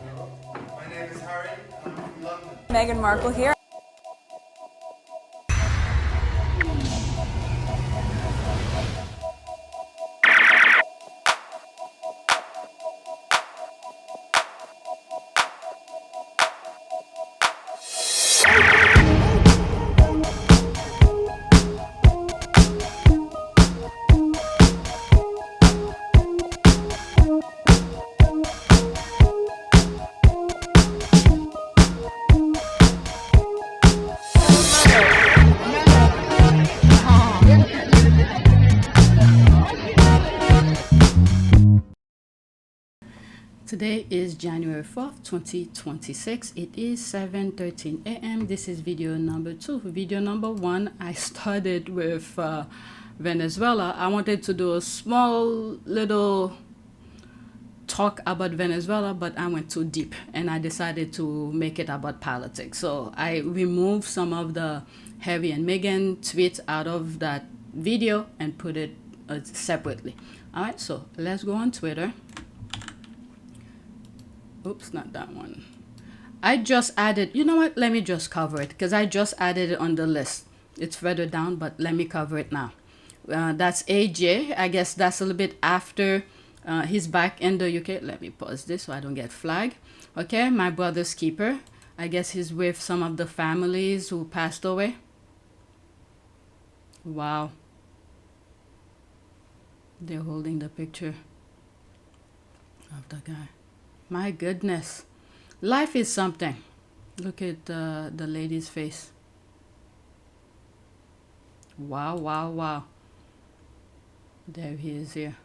My name is Harry, and I'm from London. Meghan Markle here. Today is January 4th, 2026. It is 7:13 a.m. This is video number 2. Video number 1, I started with Venezuela. I wanted to do a small little talk about Venezuela, but I went too deep and I decided to make it about politics. So I removed some of the Harry and Meghan tweets out of that video and put it separately. All right, so let's go on Twitter. Oops, not that one. I just added, you know what, let me just cover it because I just added it on the list. It's further down, but let me cover it now. That's AJ. I guess that's a little bit after he's back in the UK. Let me pause this so I don't get flagged. Okay, my brother's keeper. I guess he's with some of the families who passed away. Wow. They're holding the picture of the guy. My goodness. Life is something. Look at the lady's face. Wow, wow, wow. There he is here.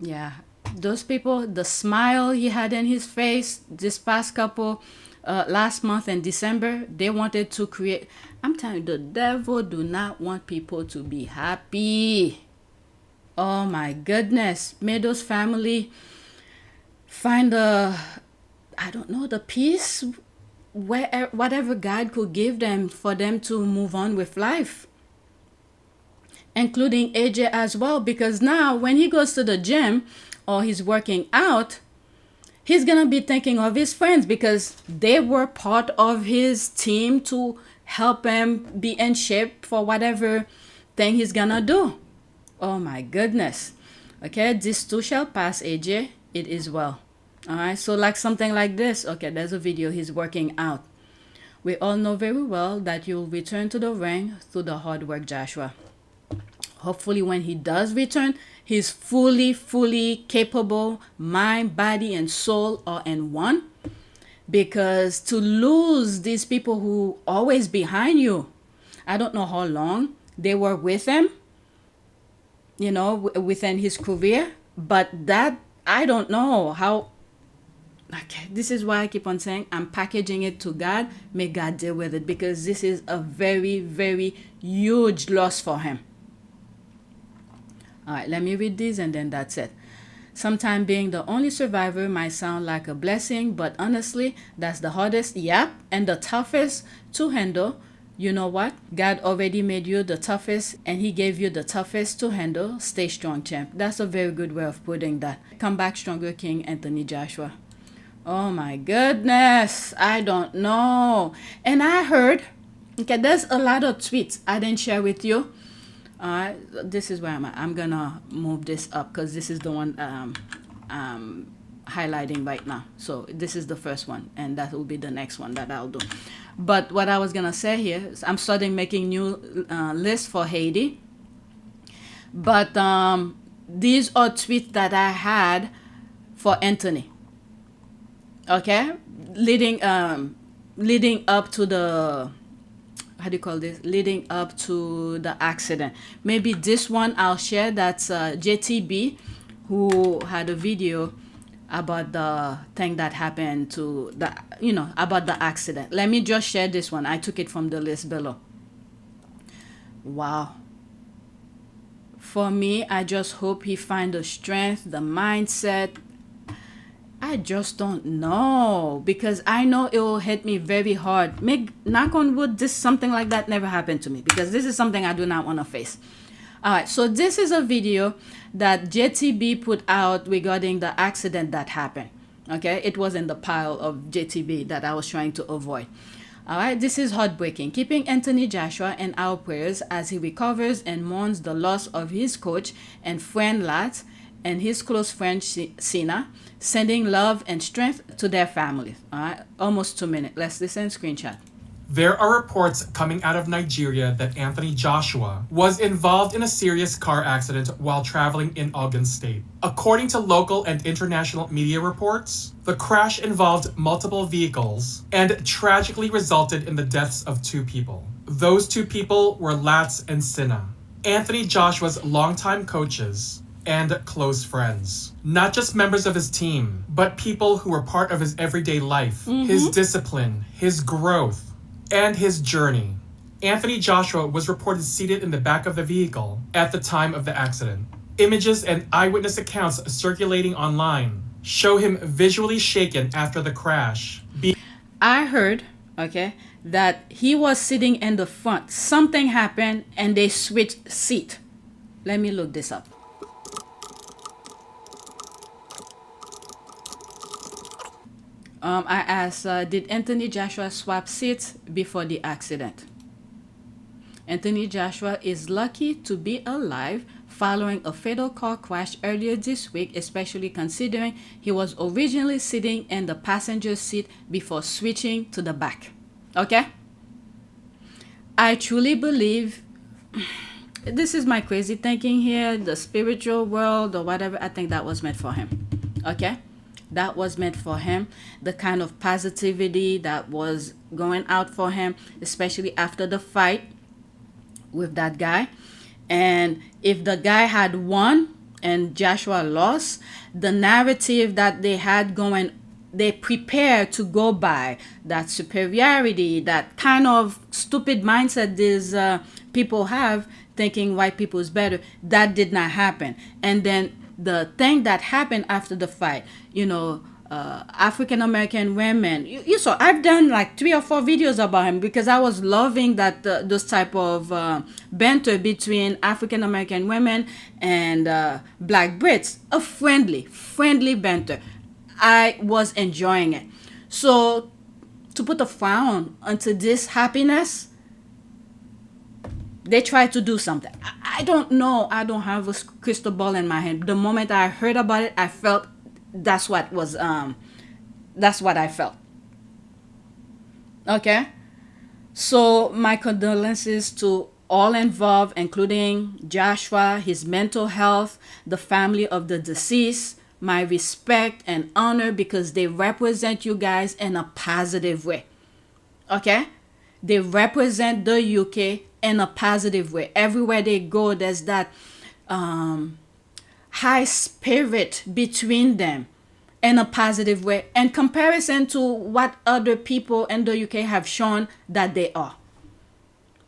Yeah. Those people, the smile he had in his face this past couple, last month in December, they wanted to create. I'm telling you, the devil do not want people to be happy. Oh my goodness. May those family find the, I don't know, the peace, where whatever God could give them for them to move on with life, including AJ as well, because now when he goes to the gym or he's working out, he's gonna be thinking of his friends because they were part of his team to help him be in shape for whatever thing he's gonna do. Oh my goodness. Okay, this too shall pass, AJ. It is well. All right, so like something like this. Okay, there's a video. He's working out. We all know very well that you'll return to the ring through the hard work, Joshua. Hopefully when he does return, he's fully capable. Mind, body, and soul are in one. Because to lose these people who always behind you, I don't know how long they were with him, you know, within his career, but that, I don't know how. Okay, this is why I keep on saying I'm packaging it to God. May God deal with it, because this is a very huge loss for him. All right, let me read these and then that's it. Sometime being the only survivor might sound like a blessing, but honestly, that's the hardest, yep, and the toughest to handle. You know what? God already made you the toughest and he gave you the toughest to handle. Stay strong, champ. That's a very good way of putting that. Come back stronger, King Anthony Joshua. Oh my goodness. I don't know. And I heard, okay, there's a lot of tweets I didn't share with you. This is where I'm at. I'm gonna move this up because this is the one I'm highlighting right now. So this is the first one and that will be the next one that I'll do. But what I was gonna say here is I'm starting making new lists for Haiti. But these are tweets that I had for Anthony. Okay, leading up to the, how do you call this? Leading up to the accident. Maybe this one I'll share. That's JTB, who had a video about the thing that happened to the, you know, about the accident. Let me just share this one. I took it from the list below. Wow. For me, I just hope he find the strength, the mindset. I just don't know, because I know it will hit me very hard. Knock on wood, this something like that never happened to me, because this is something I do not want to face. All right, so this is a video that JTB put out regarding the accident that happened. Okay, it was in the pile of JTB that I was trying to avoid. All right, this is heartbreaking. Keeping Anthony Joshua in our prayers as he recovers and mourns the loss of his coach and friend Lat and his close friend Sina, sending love and strength to their families. All right, almost 2 minutes. Let's listen. Screenshot. There are reports coming out of Nigeria that Anthony Joshua was involved in a serious car accident while traveling in Ogun State. According to local and international media reports, the crash involved multiple vehicles and tragically resulted in the deaths of 2 people. Those 2 people were Lats and Sina, Anthony Joshua's longtime coaches and close friends. Not just members of his team, but people who were part of his everyday life, his discipline, his growth, and his journey. Anthony Joshua was reported seated in the back of the vehicle at the time of the accident. Images and eyewitness accounts circulating online show him visually shaken after the crash. I heard, okay, that he was sitting in the front. Something happened and they switched seat. Let me look this up. I asked, did Anthony Joshua swap seats before the accident? Anthony Joshua is lucky to be alive following a fatal car crash earlier this week, especially considering he was originally sitting in the passenger seat before switching to the back. Okay? I truly believe, this is my crazy thinking here, the spiritual world or whatever, I think that was meant for him. Okay? That was meant for him. The kind of positivity that was going out for him, especially after the fight with that guy. And if the guy had won and Joshua lost, the narrative that they had going, they prepared to go by, that superiority, that kind of stupid mindset these people have, thinking white people is better, that did not happen. And then the thing that happened after the fight, African American women, you saw, I've done like 3 or 4 videos about him because I was loving that those type of banter between African American women and black Brits, a friendly banter. I was enjoying it. So to put a frown onto this happiness, they try to do something. I don't know. I don't have a crystal ball in my hand. The moment I heard about it, I felt that's what I felt. Okay? So my condolences to all involved, including Joshua, his mental health, the family of the deceased. My respect and honor because they represent you guys in a positive way. Okay? They represent the UK in a positive way. Everywhere they go, there's that high spirit between them in a positive way in comparison to what other people in the UK have shown that they are.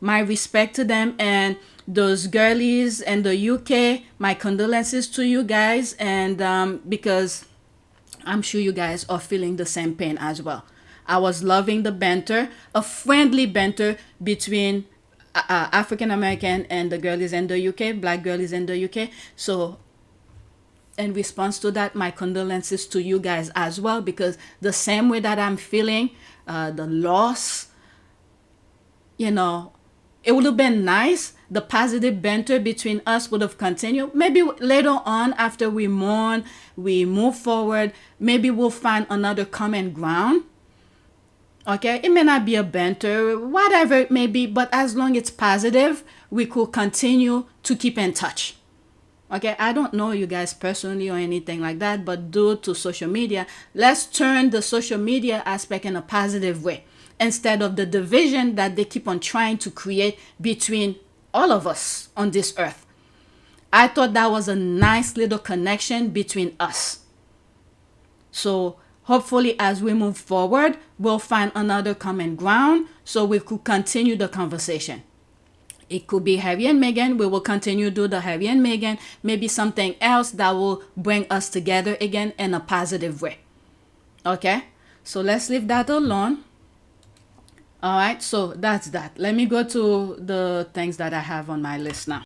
My respect to them, and those girlies in the UK, my condolences to you guys, and because I'm sure you guys are feeling the same pain as well. I was loving the banter, a friendly banter between African American and the girlies in the UK, black girlies in the UK. So in response to that, my condolences to you guys as well, because the same way that I'm feeling the loss, it would have been nice. The positive banter between us would have continued. Maybe later on, after we mourn, we move forward, maybe we'll find another common ground. Okay, it may not be a banter, whatever it may be, but as long as it's positive, we could continue to keep in touch. Okay, I don't know you guys personally or anything like that, but due to social media, let's turn the social media aspect in a positive way instead of the division that they keep on trying to create between all of us on this earth. I thought that was a nice little connection between us. So hopefully, as we move forward, we'll find another common ground so we could continue the conversation. It could be Harry and Meghan. We will continue to do the Harry and Meghan. Maybe something else that will bring us together again in a positive way. Okay? So let's leave that alone. All right? So that's that. Let me go to the things that I have on my list now.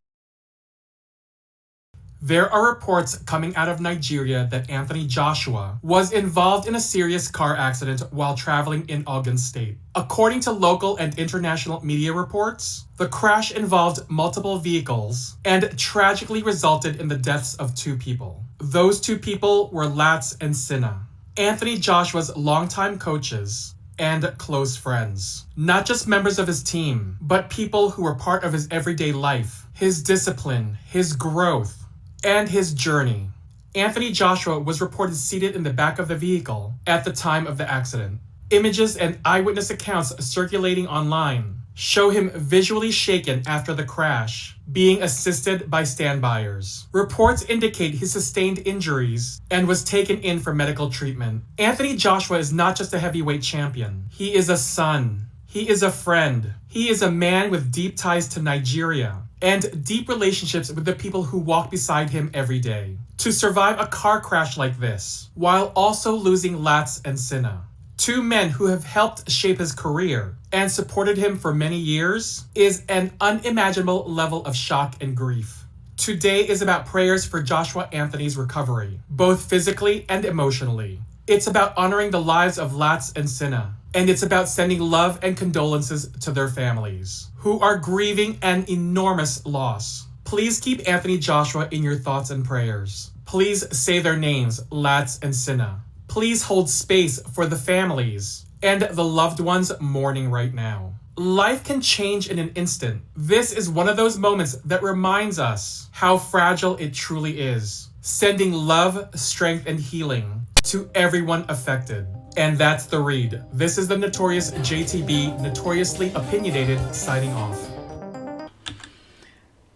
There are reports coming out of Nigeria that Anthony Joshua was involved in a serious car accident while traveling in Ogun State. According to local and international media reports, the crash involved multiple vehicles and tragically resulted in the deaths of 2 people. Those 2 people were Lats and Sinna, Anthony Joshua's longtime coaches and close friends. Not just members of his team, but people who were part of his everyday life, his discipline, his growth, and his journey. Anthony Joshua was reported seated in the back of the vehicle at the time of the accident. Images and eyewitness accounts circulating online show him visually shaken after the crash, being assisted by standbyers. Reports indicate he sustained injuries and was taken in for medical treatment. Anthony Joshua is not just a heavyweight champion. He is a son. He is a friend. He is a man with deep ties to Nigeria and deep relationships with the people who walk beside him every day. To survive a car crash like this, while also losing Lats and Sinna, 2 men who have helped shape his career and supported him for many years, is an unimaginable level of shock and grief. Today is about prayers for Joshua Anthony's recovery, both physically and emotionally. It's about honoring the lives of Lats and Sinna, and it's about sending love and condolences to their families, who are grieving an enormous loss. Please keep Anthony Joshua in your thoughts and prayers. Please say their names, Lats and Sinna. Please hold space for the families and the loved ones mourning right now. Life can change in an instant. This is one of those moments that reminds us how fragile it truly is, sending love, strength, and healing to everyone affected. And that's the read. This is the notorious JTB, notoriously opinionated, signing off.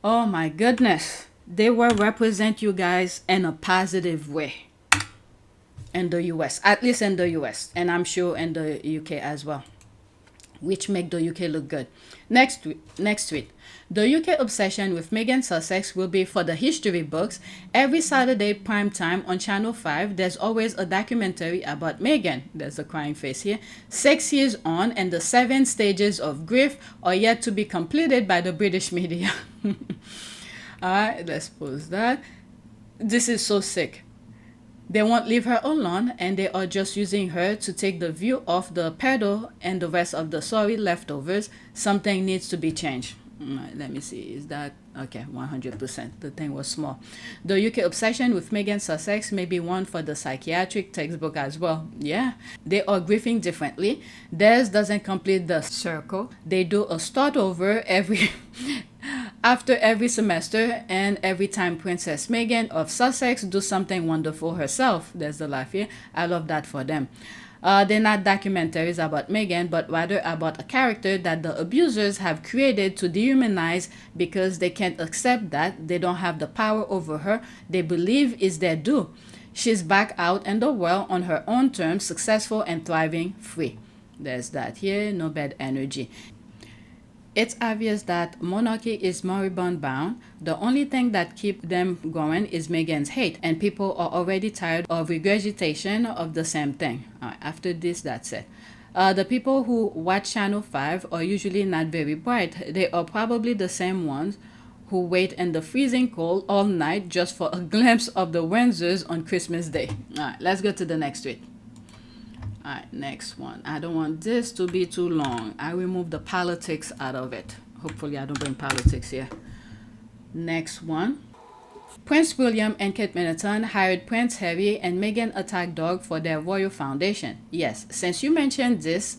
Oh my goodness. They will represent you guys in a positive way in the US, at least in the US, and I'm sure in the UK as well, which make the UK look good. Next tweet. The UK obsession with Meghan Sussex will be for the history books. Every Saturday prime time on Channel 5, there's always a documentary about Meghan. There's a crying face here. 6 years on, and the 7 stages of grief are yet to be completed by the British media. Alright, let's pause that. This is so sick. They won't leave her alone, and they are just using her to take the view off the pedal and the rest of the sorry leftovers. Something needs to be changed. Let me see. Is that okay? 100%. The thing was small. The UK obsession with Meghan Sussex may be one for the psychiatric textbook as well. Yeah, they are grieving differently. Theirs doesn't complete the circle. They do a start over after every semester, and every time Princess Meghan of Sussex do something wonderful herself. There's the laugh here. I love that for them. They're not documentaries about Meghan, but rather about a character that the abusers have created to dehumanize because they can't accept that they don't have the power over her they believe is their due. She's back out in the world on her own terms, successful and thriving, free. There's that here, no bad energy. It's obvious that monarchy is moribund bound. The only thing that keeps them going is Meghan's hate, and people are already tired of regurgitation of the same thing. After this, that's it. The people who watch Channel 5 are usually not very bright. They are probably the same ones who wait in the freezing cold all night just for a glimpse of the Windsors on Christmas Day. Alright, let's go to the next tweet. Alright, next one. I don't want this to be too long. I remove the politics out of it. Hopefully I don't bring politics here. Next one. Prince William and Kate Middleton hired Prince Harry and Meghan attack dog for their royal foundation. Yes, since you mentioned this,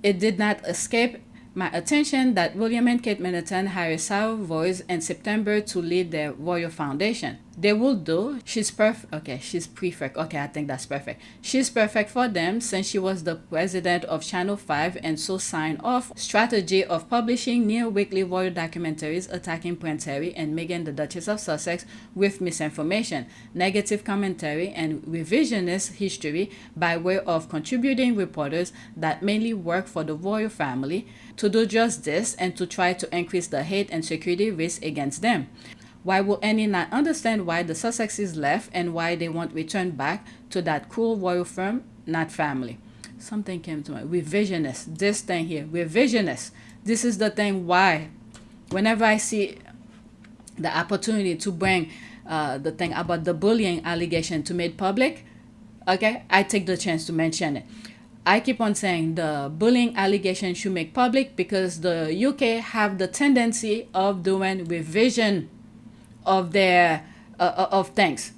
it did not escape my attention that William and Kate Middleton hired Sarah Voice in September to lead their royal foundation. They will do. She's perfect. Okay, she's perfect. Okay, I think that's perfect. She's perfect for them since she was the president of Channel 5 and so signed off strategy of publishing near-weekly royal documentaries attacking Prince Harry and Meghan, the Duchess of Sussex, with misinformation, negative commentary, and revisionist history by way of contributing reporters that mainly work for the royal family to do just this and to try to increase the hate and security risk against them. Why will any not understand why the Sussexes left and why they won't return back to that cool royal firm, not family? Something came to mind. Revisionist. This thing here. Revisionist. This is the thing why whenever I see the opportunity to bring the thing about the bullying allegation to made public, okay, I take the chance to mention it. I keep on saying the bullying allegation should make public because the UK have the tendency of doing revision of their of things.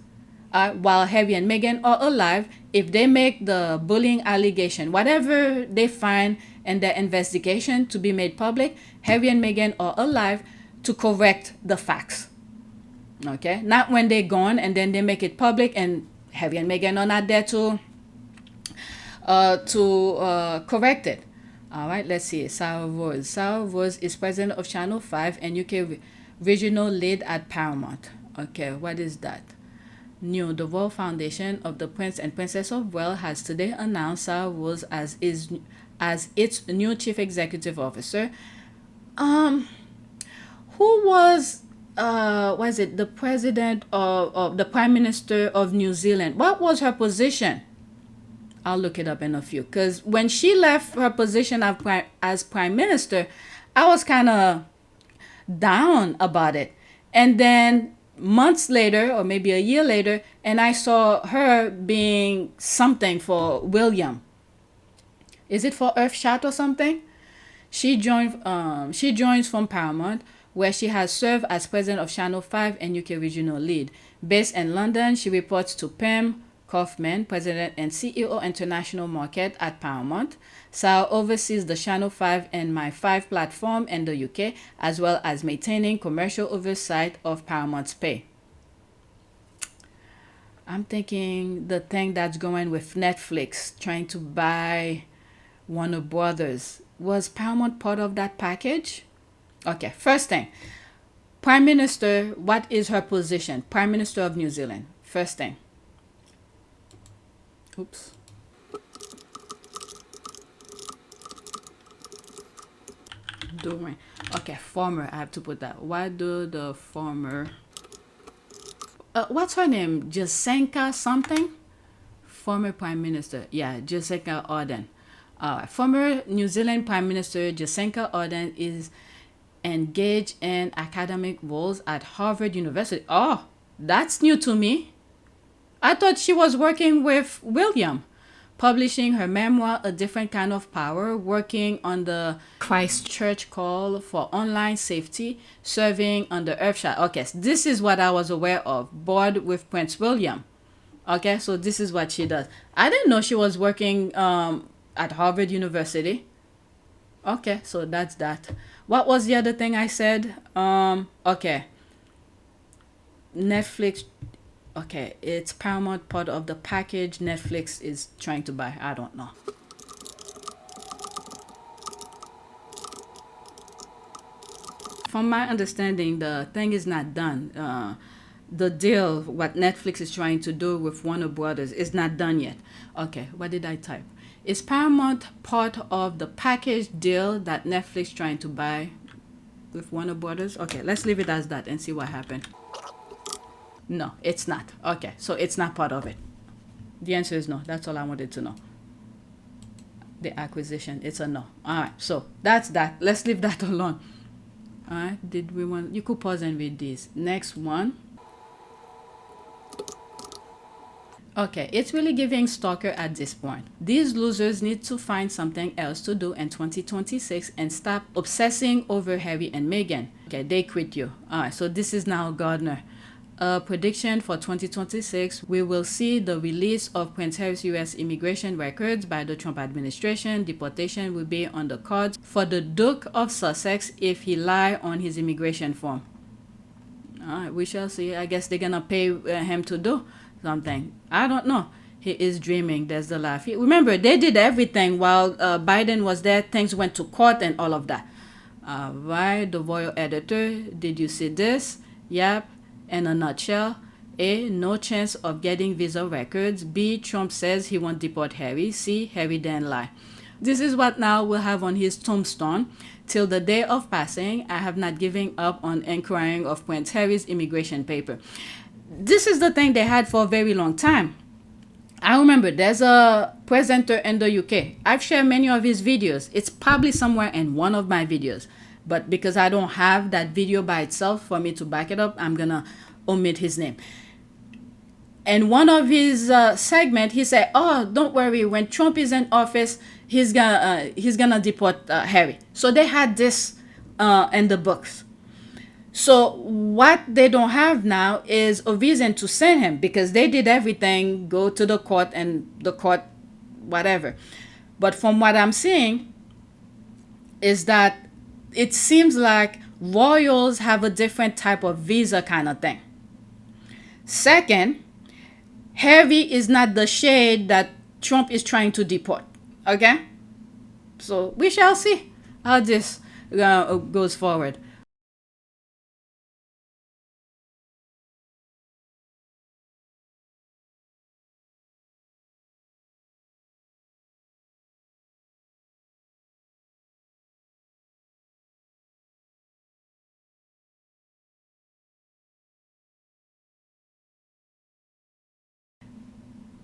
While Harry and Meghan are alive, if they make the bullying allegation, whatever they find in their investigation to be made public, Harry and Meghan are alive to correct the facts. Okay, not when they're gone and then they make it public and Harry and Meghan are not there to correct it. All right, let's see. Sarah Rose. Sarah Rose is president of Channel 5 and UK regional lead at Paramount. Okay, what is that? New. The Royal Foundation of the Prince and Princess of Wales has today announced Sarah Rose as its new chief executive officer. Who was the president of the Prime Minister of New Zealand? What was her position? I'll look it up in a few. Because when she left her position as Prime Minister, I was kind of down about it. And then months later, or maybe a year later, and I saw her being something for William. Is it for Earthshot or something? She joins from Paramount, where she has served as president of Channel 5 and UK regional lead. Based in London, she reports to Pam Kaufman, president and CEO International Market at Paramount. Sarah oversees the Channel 5 and My5 platform in the UK, as well as maintaining commercial oversight of Paramount's pay. I'm thinking the thing that's going with Netflix, trying to buy Warner Brothers. Was Paramount part of that package? Okay, first thing. Prime Minister, what is her position? Prime Minister of New Zealand. First thing. Oops. Okay, former. I have to put that. Why do the former? What's her name? Jacinda something? Former Prime Minister. Yeah, Jacinda Ardern. Former New Zealand Prime Minister Jacinda Ardern is engaged in academic roles at Harvard University. Oh, that's new to me. I thought she was working with William, publishing her memoir, A Different Kind of Power, working on the Christchurch call for online safety, serving under Earthshot. Okay, so this is what I was aware of, board with Prince William. Okay, so this is what she does. I didn't know she was working at Harvard University. Okay, so that's that. What was the other thing I said? Okay. Netflix. Okay, it's Paramount part of the package Netflix is trying to buy. I don't know. From my understanding, the thing is not done. The deal, what Netflix is trying to do with Warner Brothers, is not done yet. Okay, what did I type? Is Paramount part of the package deal that Netflix trying to buy with Warner Brothers? Okay, let's leave it as that and see what happened. No, it's not. Okay, so it's not part of it. The answer is no. That's all I wanted to know. The acquisition, it's a no. All right, so that's that. Let's leave that alone. All right, did we want... You could pause and read these. Next one. Okay, it's really giving stalker at this point. These losers need to find something else to do in 2026 and stop obsessing over Harry and Meghan. Okay, they quit you. All right, so this is now Gardner. A prediction for 2026, we will see the release of Prince Harry's U.S. immigration records by the Trump administration. Deportation will be on the cards for the Duke of Sussex if he lies on his immigration form. All right, we shall see. I guess they're going to pay him to do something. I don't know. He is dreaming. There's the laugh. Remember, they did everything while Biden was there. Things went to court and all of that. All right, the royal editor. Did you see this? Yep. In a nutshell, A, no chance of getting visa records. B, Trump says he won't deport Harry. C, Harry didn't lie. This is what now we'll have on his tombstone. Till the day of passing, I have not given up on inquiring of Prince Harry's immigration paper. This is the thing they had for a very long time. I remember there's a presenter in the UK. I've shared many of his videos. It's probably somewhere in one of my videos. But because I don't have that video by itself for me to back it up, I'm going to omit his name. And one of his segment, he said, "Oh, don't worry. When Trump is in office, he's gonna deport Harry." So they had this in the books. So what they don't have now is a reason to send him, because they did everything, go to the court, and the court, whatever. But from what I'm seeing, is that it seems like royals have a different type of visa kind of thing. Second, Harry is not the shade that Trump is trying to deport. Okay? So we shall see how this goes forward.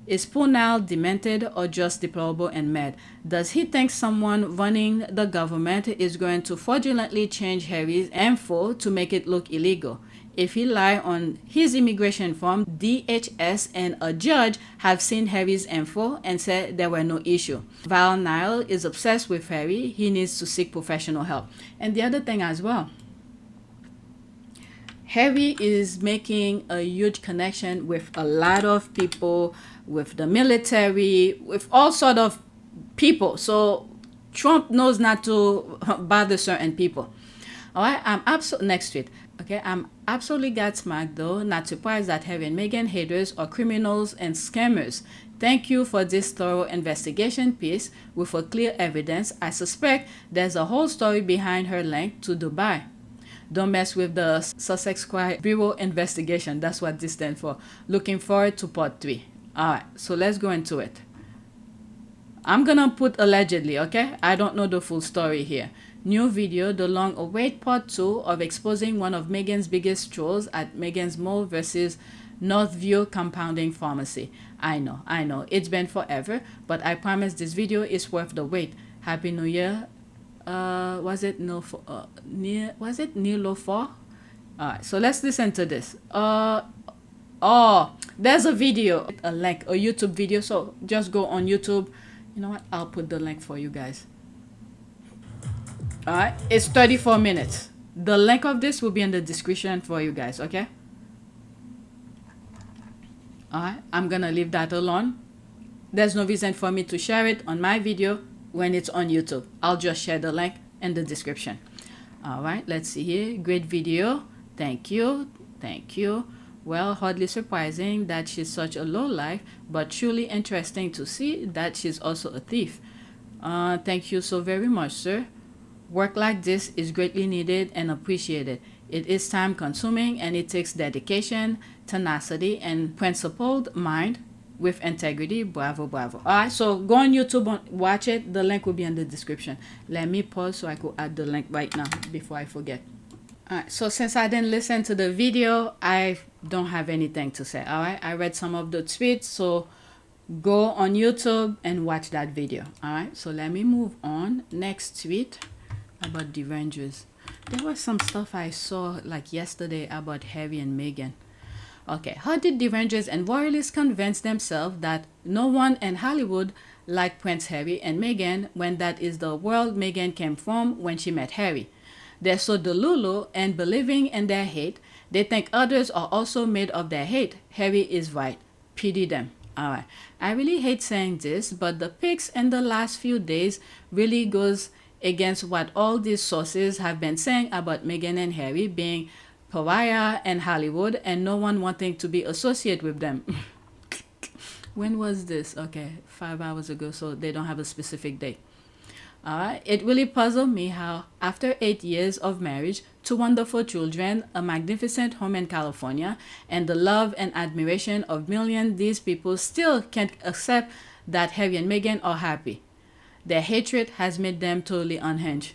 Is Poonal demented or just deplorable and mad? Does he think someone running the government is going to fraudulently change Harry's info to make it look illegal? If he lied on his immigration form, DHS and a judge have seen Harry's info and said there were no issue. Val Nile is obsessed with Harry. He needs to seek professional help. And the other thing as well, Harry is making a huge connection with a lot of people, with the military, with all sort of people. So Trump knows not to bother certain people. All right, I'm absolutely next tweet. Okay, I'm absolutely gobsmacked though. Not surprised that Harry and Meghan haters are criminals and scammers. Thank you for this thorough investigation piece with a clear evidence. I suspect there's a whole story behind her link to Dubai. Don't mess with the Sussex Bureau investigation. That's what this stands for. Looking forward to part 3. Alright, so let's go into it. I'm gonna put allegedly, okay? I don't know the full story here. New video, the long-awaited part 2 of exposing one of Meghan's biggest trolls at Meghansmole versus Northview compounding pharmacy. I know, it's been forever, but I promise this video is worth the wait. Happy New Year. Was it Nilofor? Alright, so let's listen to this. There's a video, a YouTube video, so just go on YouTube. You know what, I'll put the link for you guys. Alright, it's 34 minutes. The link of this will be in the description for you guys, okay? Alright, I'm gonna leave that alone. There's no reason for me to share it on my video when it's on YouTube. I'll just share the link in the description. Alright, let's see here. Great video. Thank you. Well, hardly surprising that she's such a lowlife, but truly interesting to see that she's also a thief. Thank you so very much, sir. Work like this is greatly needed and appreciated. It is time consuming and it takes dedication, tenacity, and principled mind with integrity. Bravo. Alright, so go on YouTube and watch it. The link will be in the description. Let me pause so I could add the link right now before I forget. Alright, so since I didn't listen to the video, I don't have anything to say. Alright, I read some of the tweets, so go on YouTube and watch that video. Alright, so let me move on. Next tweet about Derangers. There was some stuff I saw like yesterday about Harry and Meghan. Okay, how did Derangers and royalists convince themselves that no one in Hollywood liked Prince Harry and Meghan when that is the world Meghan came from when she met Harry? They're so delulu and believing in their hate, they think others are also made of their hate. Harry is right. Pity them. Alright, I really hate saying this, but the pics in the last few days really goes against what all these sources have been saying about Meghan and Harry being pariah in Hollywood and no one wanting to be associated with them. When was this? Okay, 5 hours ago, so they don't have a specific date. It really puzzled me how, after 8 years of marriage, 2 wonderful children, a magnificent home in California, and the love and admiration of millions, these people still can't accept that Harry and Meghan are happy. Their hatred has made them totally unhinged.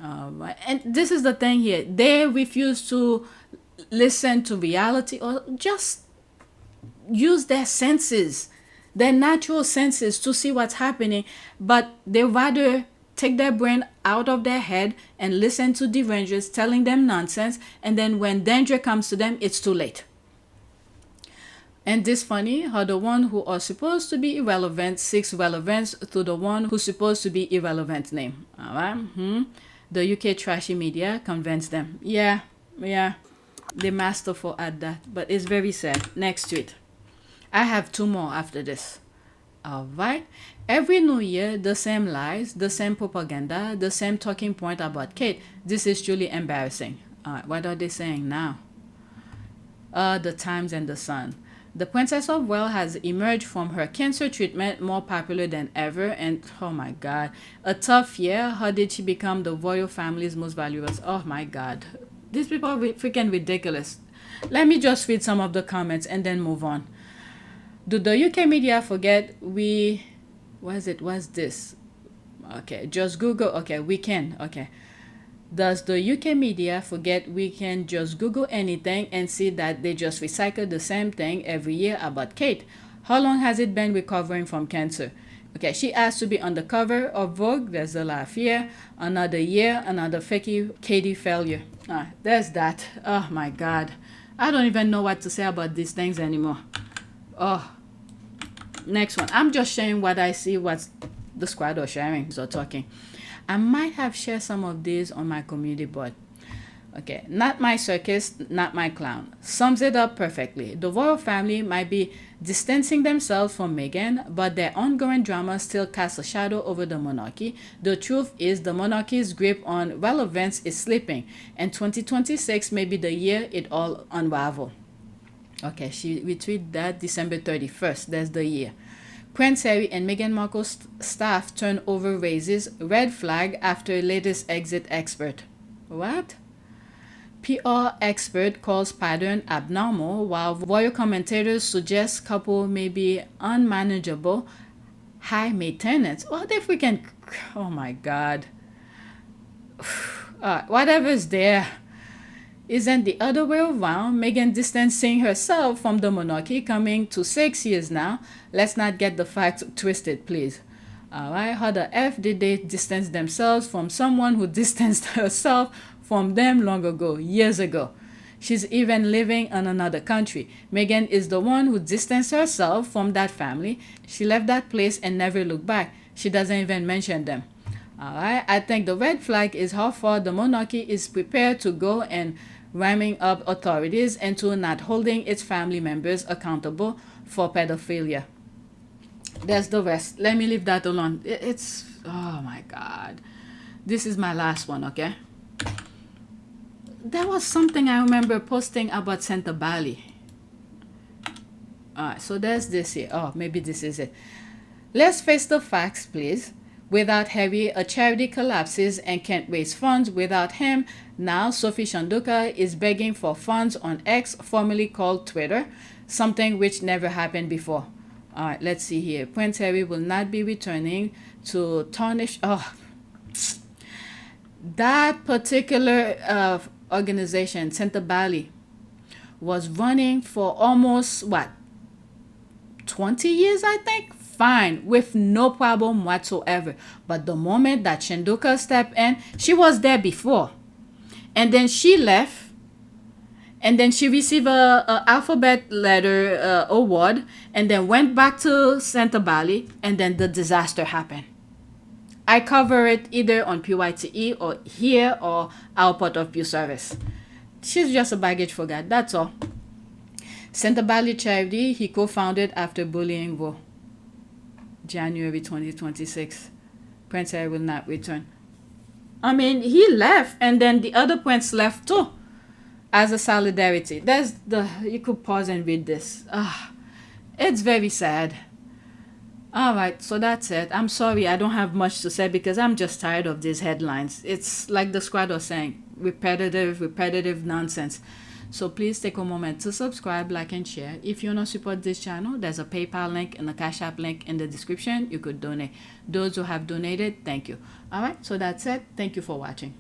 And this is the thing here. They refuse to listen to reality or just use their senses, their natural senses to see what's happening, but they rather take their brain out of their head and listen to Derangers telling them nonsense, and then when danger comes to them, it's too late. And this funny how the one who are supposed to be irrelevant seeks relevance through the one who's supposed to be irrelevant name. Alright? The UK trashy media convinced them. Yeah. They're masterful at that. But it's very sad. Next tweet. I have 2 more after this. Alright? Every new year, the same lies, the same propaganda, the same talking point about Kate. This is truly embarrassing. Alright, what are they saying now? The Times and the Sun. The Princess of Wales has emerged from her cancer treatment more popular than ever, and oh my god, a tough year. How did she become the royal family's most valuable? Oh my god, these people are freaking ridiculous. Let me just read some of the comments and then move on. Do the UK media forget what's this? Okay, just Google. Okay, we can. Okay. Does the UK media forget we can just Google anything and see that they just recycle the same thing every year about Kate? How long has it been recovering from cancer? Okay, she asked to be on the cover of Vogue. There's a laugh here. Another year, another fakey Katie failure. There's that. Oh my god. I don't even know what to say about these things anymore. Oh. Next one. I'm just sharing what I see, what the squad are sharing or talking. I might have shared some of these on my community board. Okay, not my circus, not my clown. Sums it up perfectly. The royal family might be distancing themselves from Meghan, but their ongoing drama still casts a shadow over the monarchy. The truth is the monarchy's grip on relevance is slipping, and 2026 may be the year it all unravels. Okay, she retweeted that December 31st. That's the year. Prince Harry and Meghan Markle's staff turnover raises red flag after latest exit expert. What? PR expert calls pattern abnormal, while royal commentators suggest couple may be unmanageable, high maintenance. What if we can? Oh my god. Whatever's there. Isn't the other way around? Meghan distancing herself from the monarchy, coming to 6 years now. Let's not get the facts twisted, please. Alright, how the F did they distance themselves from someone who distanced herself from them long ago, years ago? She's even living in another country. Meghan is the one who distanced herself from that family. She left that place and never looked back. She doesn't even mention them. Alright, I think the red flag is how far the monarchy is prepared to go and ramming up authorities into not holding its family members accountable for pedophilia. There's the rest. Let me leave that alone. It's, oh my god. This is my last one, okay? There was something I remember posting about Sentebale. Alright, so there's this here. Oh, maybe this is it. Let's face the facts, please. Without Harry, a charity collapses and can't raise funds. Without him, now Sophie Shanduka is begging for funds on X, formerly called Twitter, something which never happened before. All right, let's see here. Prince Harry will not be returning to tarnish. Oh, that particular organization, Sentebale, was running for almost, 20 years, I think? Fine, with no problem whatsoever. But the moment that Shanduka stepped in, she was there before. And then she left. And then she received a alphabet letter award. And then went back to Sentebale. And then the disaster happened. I cover it either on PYTE or here or our Port of View service. She's just a baggage for God, that's all. Sentebale charity he co-founded after bullying Vo. January 2026. Prince Harry will not return. I mean, he left and then the other prince left too. As a solidarity. You could pause and read this. It's very sad. Alright, so that's it. I'm sorry I don't have much to say because I'm just tired of these headlines. It's like the squad was saying, repetitive nonsense. So please take a moment to subscribe, like, and share. If you want to support this channel, there's a PayPal link and a Cash App link in the description. You could donate. Those who have donated, thank you. Alright, so that's it. Thank you for watching.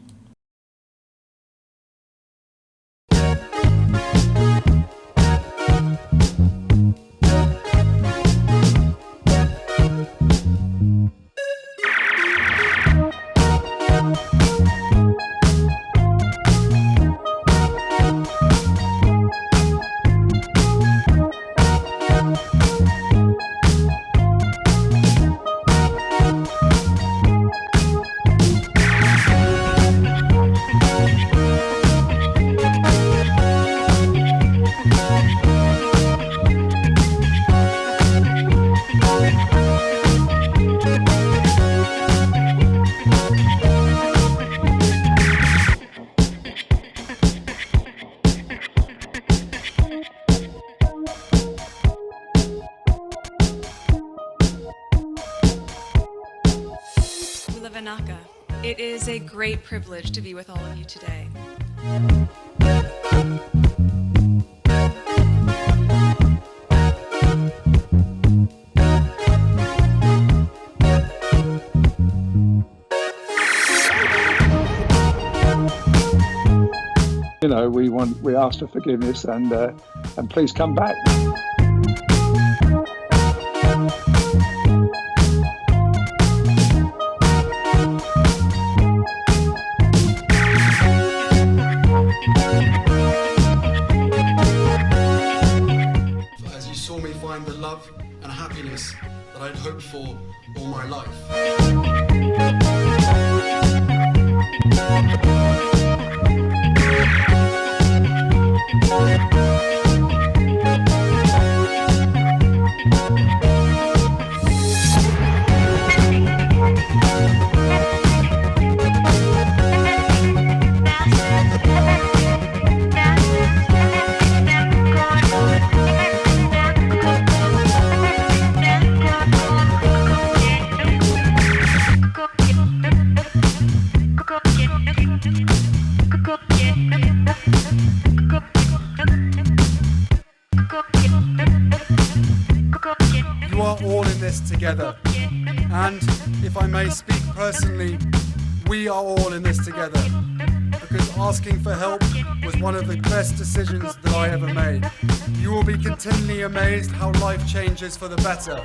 Vanaka. It is a great privilege to be with all of you today. You know, we ask for forgiveness and please come back. As you saw me find the love and happiness that I'd hoped for all my life. You are all in this together, and if I may speak personally, we are all in this together, because asking for help was one of the best decisions that I ever made. You will be continually amazed how life changes for the better.